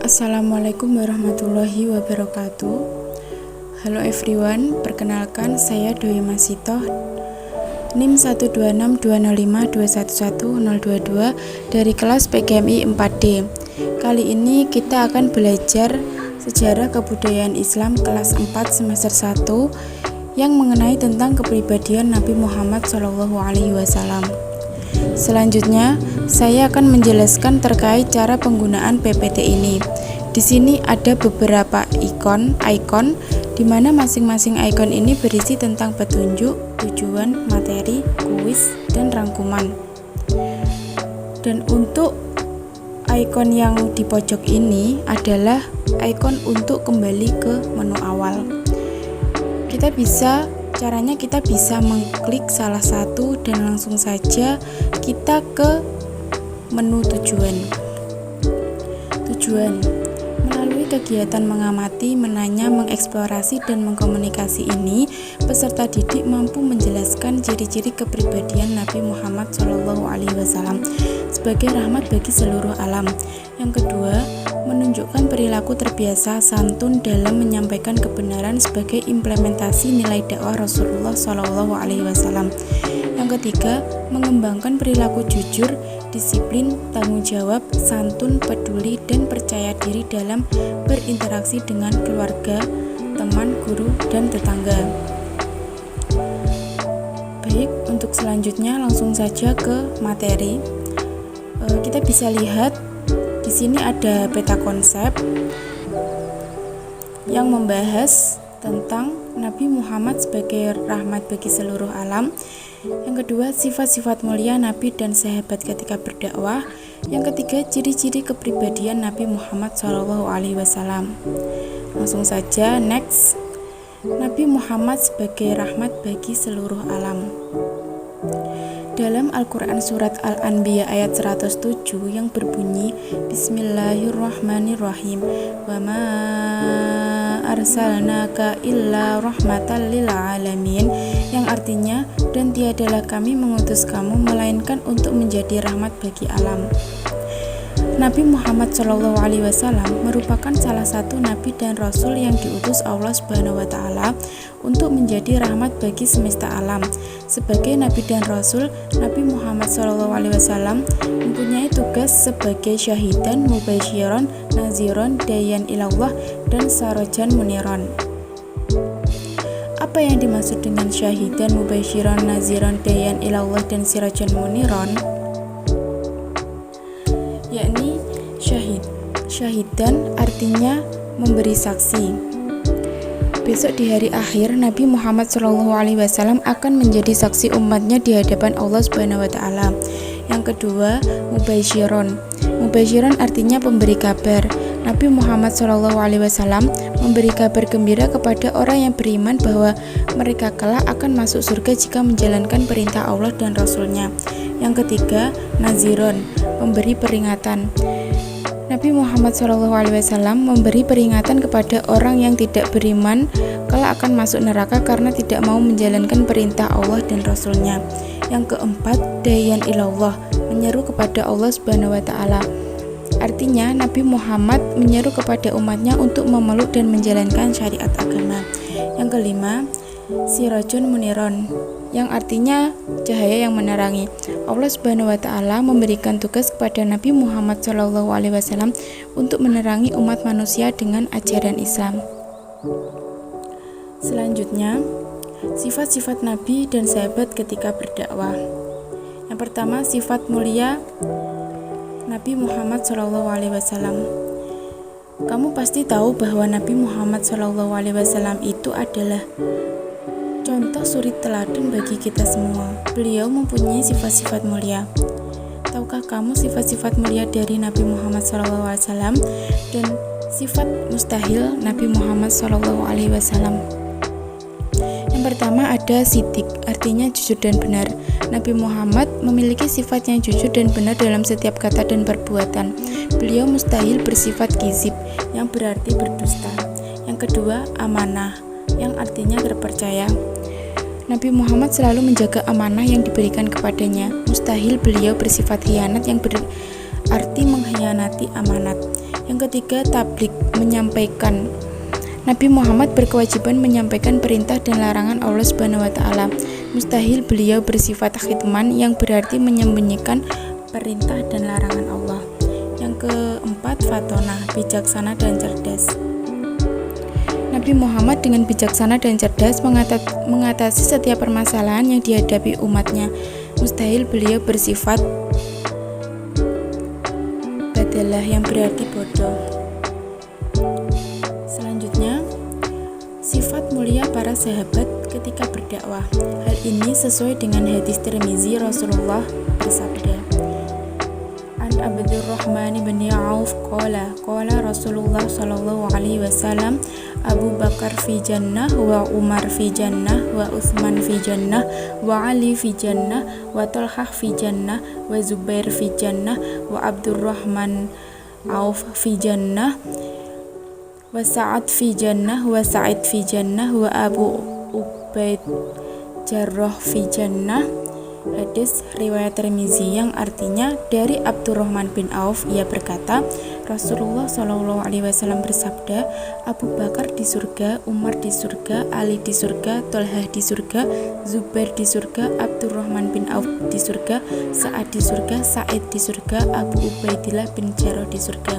Assalamualaikum warahmatullahi wabarakatuh. Halo everyone, perkenalkan saya Dwi Masitoh, NIM 12620521122 dari kelas PGMI 4D. Kali ini kita akan belajar sejarah kebudayaan Islam kelas 4 semester 1 yang mengenai tentang kepribadian Nabi Muhammad SAW. Selanjutnya, saya akan menjelaskan terkait cara penggunaan PPT ini. Di sini ada beberapa ikon di mana masing-masing ikon ini berisi tentang petunjuk, tujuan, materi, kuis, dan rangkuman. Dan untuk ikon yang di pojok ini adalah ikon untuk kembali ke menu awal. Caranya kita bisa mengklik salah satu dan langsung saja kita ke menu tujuan. Melalui kegiatan mengamati, menanya, mengeksplorasi, dan mengkomunikasi ini, peserta didik mampu menjelaskan ciri-ciri kepribadian Nabi Muhammad SAW sebagai rahmat bagi seluruh alam. Yang kedua, menunjukkan perilaku terbiasa santun dalam menyampaikan kebenaran sebagai implementasi nilai dakwah Rasulullah SAW. Yang ketiga, mengembangkan perilaku jujur, disiplin, tanggung jawab, santun, peduli, dan percaya diri dalam berinteraksi dengan keluarga, teman, guru, dan tetangga. Baik, untuk selanjutnya langsung saja ke materi. Kita bisa lihat di sini ada peta konsep yang membahas tentang Nabi Muhammad sebagai rahmat bagi seluruh alam. Yang kedua, sifat-sifat mulia Nabi dan sahabat ketika berdakwah. Yang ketiga, ciri-ciri kepribadian Nabi Muhammad SAW. Langsung saja, next. Nabi Muhammad sebagai rahmat bagi seluruh alam. Dalam Al-Quran Surat Al-Anbiya ayat 107 yang berbunyi Bismillahirrahmanirrahim, wa ma arsalnaka illa rahmatan lil alamin, yang artinya, dan tiadalah kami mengutus kamu melainkan untuk menjadi rahmat bagi alam. Nabi Muhammad SAW merupakan salah satu nabi dan rasul yang diutus Allah SWT untuk menjadi rahmat bagi semesta alam. Sebagai nabi dan rasul, Nabi Muhammad SAW mempunyai tugas sebagai syahidan, mubasyiran, naziron, dayan ilallah, dan sarajan muniron. Apa yang dimaksud dengan syahidan, mubasyiran, naziron, dayan ilallah, dan sirajan muniron? Yakni syahidan artinya memberi saksi. Besok di hari akhir, Nabi Muhammad SAW akan menjadi saksi umatnya di hadapan Allah SWT. Yang kedua, mubasyiron artinya pemberi kabar. Nabi Muhammad SAW memberi kabar gembira kepada orang yang beriman bahwa mereka kelak akan masuk surga jika menjalankan perintah Allah dan Rasulnya. Yang ketiga, naziron, pemberi peringatan. Nabi Muhammad SAW memberi peringatan kepada orang yang tidak beriman kelak akan masuk neraka karena tidak mau menjalankan perintah Allah dan Rasulnya. Yang keempat, dayan ilallah, menyeru kepada Allah SWT. Artinya, Nabi Muhammad menyeru kepada umatnya untuk memeluk dan menjalankan syariat agama. Yang kelima, sirajon muniron, yang artinya cahaya yang menerangi. Allah SWT memberikan tugas kepada Nabi Muhammad SAW untuk menerangi umat manusia dengan ajaran Islam. Selanjutnya, sifat-sifat Nabi dan sahabat ketika berdakwah. Yang pertama, sifat mulia Nabi Muhammad SAW. Kamu pasti tahu bahwa Nabi Muhammad SAW itu adalah contoh suri teladan bagi kita semua. Beliau mempunyai sifat-sifat mulia. Tahukah kamu sifat-sifat mulia dari Nabi Muhammad SAW dan sifat mustahil Nabi Muhammad SAW? Yang pertama ada sidik, artinya jujur dan benar. Nabi Muhammad memiliki sifat yang jujur dan benar dalam setiap kata dan perbuatan. Beliau mustahil bersifat gizib, yang berarti berdusta. Yang kedua, amanah, yang artinya terpercaya. Nabi Muhammad selalu menjaga amanah yang diberikan kepadanya. Mustahil beliau bersifat khianat, yang arti mengkhianati amanat. Yang ketiga, tabligh, menyampaikan. Nabi Muhammad berkewajiban menyampaikan perintah dan larangan Allah Subhanahu wa taala. Mustahil beliau bersifat khidman yang berarti menyembunyikan perintah dan larangan Allah. Yang keempat, fatonah, bijaksana dan cerdas. Nabi Muhammad dengan bijaksana dan cerdas mengatasi setiap permasalahan yang dihadapi umatnya. Mustahil beliau bersifat badalah yang berarti bodoh. Selanjutnya, sifat mulia para sahabat ketika berdakwah. Hal ini sesuai dengan hadis Tirmizi. Rasulullah bersabda, An Abdurrahman bin Auf qala Rasulullah sallallahu alaihi wasallam, Abu Bakar fi jannah, wa Umar fi jannah, wa Utsman fi jannah, wa Ali fi jannah, wa Talhah fi jannah, wa Zubair fi jannah, wa Abdurrahman Auf fi jannah, wa Sa'ad fi jannah, wa Sa'id fi jannah, wa Abu Ubaid Jarrah fi jannah. Hadis riwayat Tirmizi yang artinya dari Abdurrahman bin Auf, ia berkata, Rasulullah Shallallahu Alaihi Wasallam bersabda, Abu Bakar di surga, Umar di surga, Ali di surga, Tolhah di surga, Zubair di surga, Abdurrahman bin Auf di surga, Sa'ad di surga, Sa'id di surga, Abu Ubaidillah bin Jarrah di surga.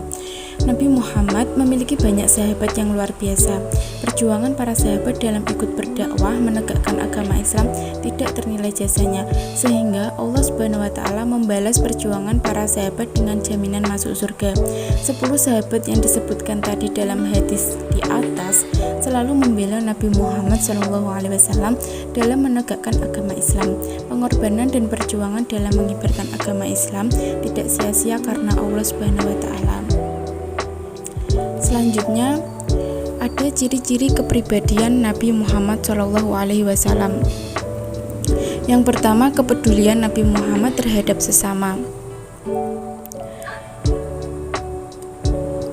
Nabi Muhammad memiliki banyak sahabat yang luar biasa. Perjuangan para sahabat dalam ikut berdakwah menegakkan agama Islam tidak ternilai jasanya, sehingga Allah Subhanahu wa taala membalas perjuangan para sahabat dengan jaminan masuk surga. 10 sahabat yang disebutkan tadi dalam hadis di atas selalu membela Nabi Muhammad SAW dalam menegakkan agama Islam. Pengorbanan dan perjuangan dalam mengibarkan agama Islam tidak sia-sia karena Allah Subhanahu wa taala. Selanjutnya, ada ciri-ciri kepribadian Nabi Muhammad SAW. Yang pertama, kepedulian Nabi Muhammad terhadap sesama.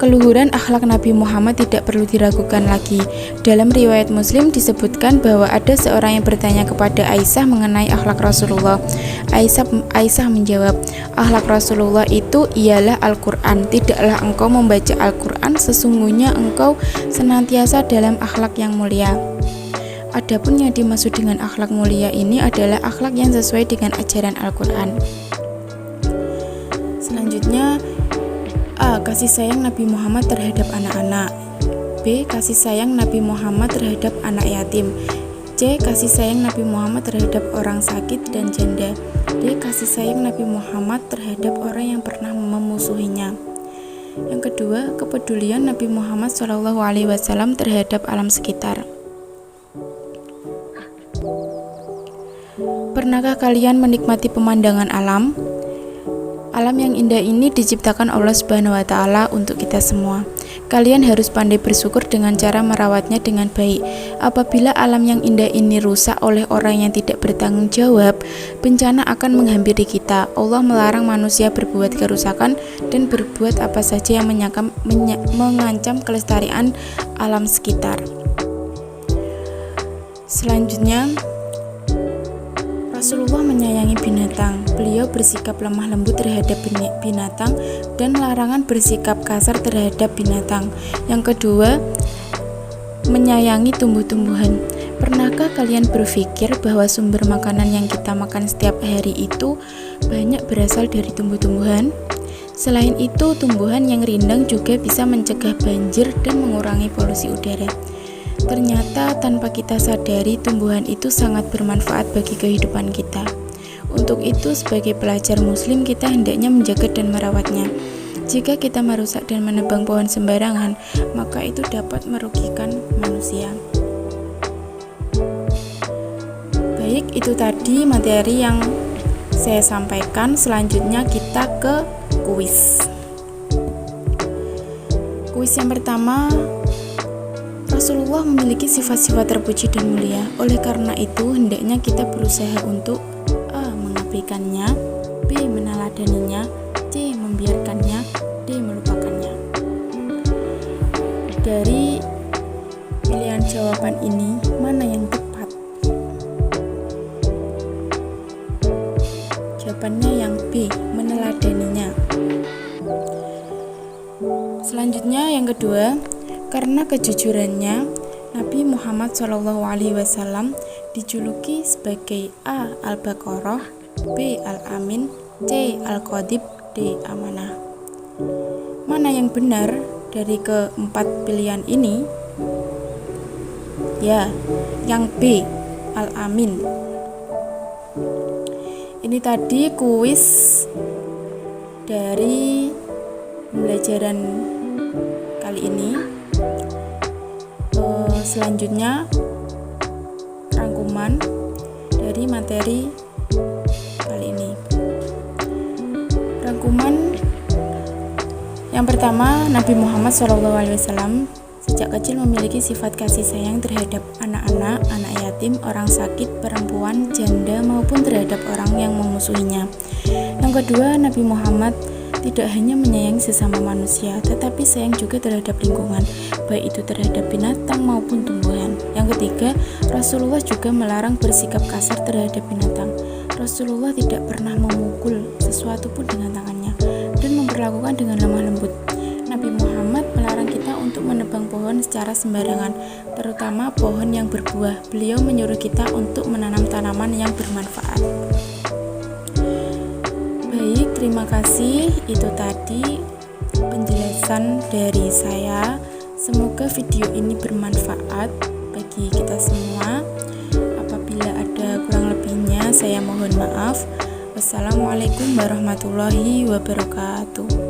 Keluhuran akhlak Nabi Muhammad tidak perlu diragukan lagi. Dalam riwayat Muslim disebutkan bahwa ada seorang yang bertanya kepada Aisyah mengenai akhlak Rasulullah. Aisyah menjawab, akhlak Rasulullah itu ialah Al-Quran. Tidaklah engkau membaca Al-Quran, sesungguhnya engkau senantiasa dalam akhlak yang mulia. Adapun yang dimaksud dengan akhlak mulia ini adalah akhlak yang sesuai dengan ajaran Al-Quran. Selanjutnya, A. Kasih sayang Nabi Muhammad terhadap anak-anak. B. Kasih sayang Nabi Muhammad terhadap anak yatim. C. Kasih sayang Nabi Muhammad terhadap orang sakit dan janda. D. Kasih sayang Nabi Muhammad terhadap orang yang pernah memusuhinya. Yang kedua, kepedulian Nabi Muhammad SAW terhadap alam sekitar. Pernahkah kalian menikmati pemandangan alam? Alam yang indah ini diciptakan Allah Subhanahu wa taala untuk kita semua. Kalian harus pandai bersyukur dengan cara merawatnya dengan baik. Apabila alam yang indah ini rusak oleh orang yang tidak bertanggung jawab, bencana akan menghampiri kita. Allah melarang manusia berbuat kerusakan dan berbuat apa saja yang mengancam kelestarian alam sekitar. Selanjutnya, Rasulullah menyayangi binatang. Beliau bersikap lemah lembut terhadap binatang dan larangan bersikap kasar terhadap binatang. Yang kedua, menyayangi tumbuh-tumbuhan. Pernahkah kalian berpikir bahwa sumber makanan yang kita makan setiap hari itu banyak berasal dari tumbuh-tumbuhan? Selain itu, tumbuhan yang rindang juga bisa mencegah banjir dan mengurangi polusi udara. Ternyata tanpa kita sadari, tumbuhan itu sangat bermanfaat bagi kehidupan kita. Untuk itu, sebagai pelajar muslim, kita hendaknya menjaga dan merawatnya. Jika kita merusak dan menebang pohon sembarangan, maka itu dapat merugikan manusia. Baik, itu tadi materi yang saya sampaikan. Selanjutnya kita ke kuis. Kuis yang pertama, Rasulullah memiliki sifat-sifat terpuji dan mulia. Oleh karena itu, hendaknya kita berusaha untuk A. mengabaikannya, B. meneladaninya, C. membiarkannya, D. melupakannya. Dari pilihan jawaban ini, mana yang tepat? Jawabannya yang B. meneladaninya. Selanjutnya yang kedua, karena kejujurannya, Nabi Muhammad SAW dijuluki sebagai A. Al-Baqarah, B. Al-Amin, C. Al-Qadib, D. Amanah. Mana yang benar dari keempat pilihan ini? Ya, yang B. Al-Amin. Ini tadi kuis dari pembelajaran kali ini. Selanjutnya rangkuman dari materi kali ini. Rangkuman yang pertama, Nabi Muhammad SAW sejak kecil memiliki sifat kasih sayang terhadap anak-anak, anak yatim, orang sakit, perempuan, janda maupun terhadap orang yang memusuhinya. Yang kedua, Nabi Muhammad tidak hanya menyayangi sesama manusia, tetapi sayang juga terhadap lingkungan, baik itu terhadap binatang maupun tumbuhan. Yang ketiga, Rasulullah juga melarang bersikap kasar terhadap binatang. Rasulullah tidak pernah memukul sesuatu pun dengan tangannya dan memperlakukan dengan lemah lembut. Nabi Muhammad melarang kita untuk menebang pohon secara sembarangan, terutama pohon yang berbuah. Beliau menyuruh kita untuk menanam tanaman yang bermanfaat. Baik, terima kasih. Itu tadi penjelasan dari saya. Semoga video ini bermanfaat bagi kita semua. Apabila ada kurang lebihnya, saya mohon maaf. Wassalamualaikum warahmatullahi wabarakatuh.